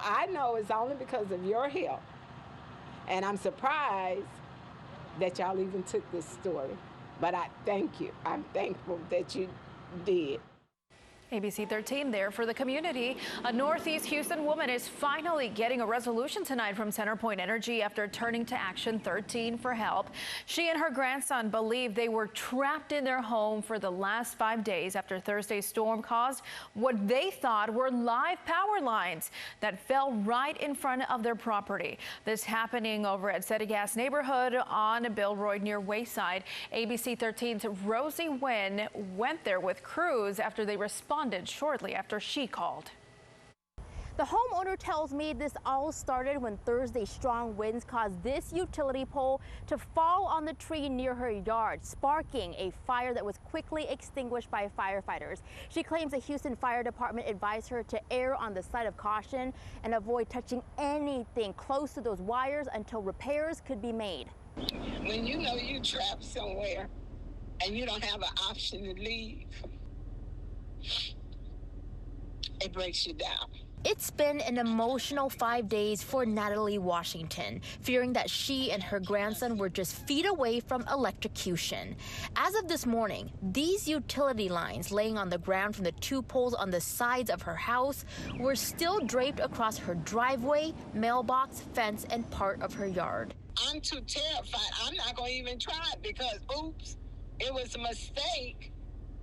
I know it's only because of your help. And I'm surprised that y'all even took this story. But I thank you. I'm thankful that you did. ABC 13 there for the community. A Northeast Houston woman is finally getting a resolution tonight from CenterPoint Energy after turning to Action 13 for help. She and her grandson believe they were trapped in their home for the last 5 days after Thursday's storm caused what they thought were live power lines that fell right in front of their property. This happening over at Setigas neighborhood on Billroyd near Wayside. ABC 13's Rosie Nguyen went there with crews after they responded shortly after she called. The homeowner tells me this all started when Thursday's strong winds caused this utility pole to fall on the tree near her yard, sparking a fire that was quickly extinguished by firefighters. She claims the Houston Fire Department advised her to err on the side of caution and avoid touching anything close to those wires until repairs could be made. When you know you're trapped somewhere and you don't have an option to leave, it breaks you down. It's been an emotional 5 days for Natalie Washington, fearing that she and her grandson were just feet away from electrocution. As of this morning, these utility lines laying on the ground from the 2 poles on the sides of her house were still draped across her driveway, mailbox, fence, and part of her yard. I'm too terrified. I'm not going to even try it because, oops, it was a mistake,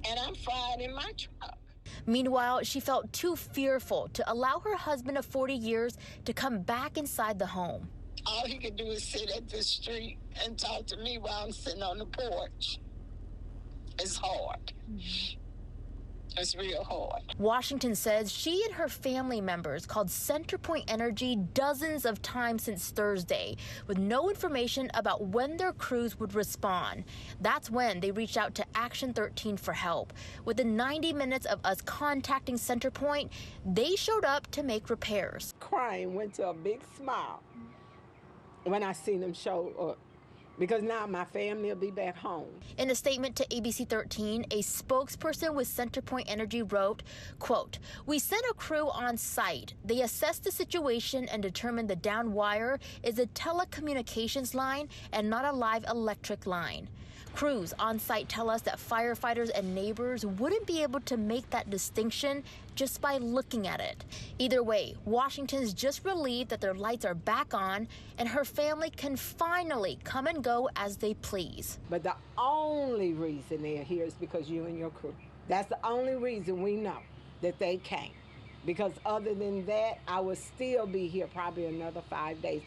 and I'm fried in my truck. Meanwhile, she felt too fearful to allow her husband of 40 years to come back inside the home. All he could do is sit at the street and talk to me while I'm sitting on the porch. It's hard. It's real hard. Washington says she and her family members called CenterPoint Energy dozens of times since Thursday with no information about when their crews would respond. That's when they reached out to Action 13 for help. Within 90 minutes of us contacting CenterPoint, they showed up to make repairs. Crying went to a big smile when I seen them show up, because now my family will be back home. In a statement to ABC 13, a spokesperson with CenterPoint Energy wrote, quote, "We sent a crew on site. They assessed the situation and determined the down wire is a telecommunications line and not a live electric line. Crews on site tell us that firefighters and neighbors wouldn't be able to make that distinction just by looking at it. Either way, Washington's just relieved that their lights are back on and her family can finally come and go as they please." But the only reason they're here is because you and your crew. That's the only reason we know that they came. Because other than that, I would still be here probably another 5 days.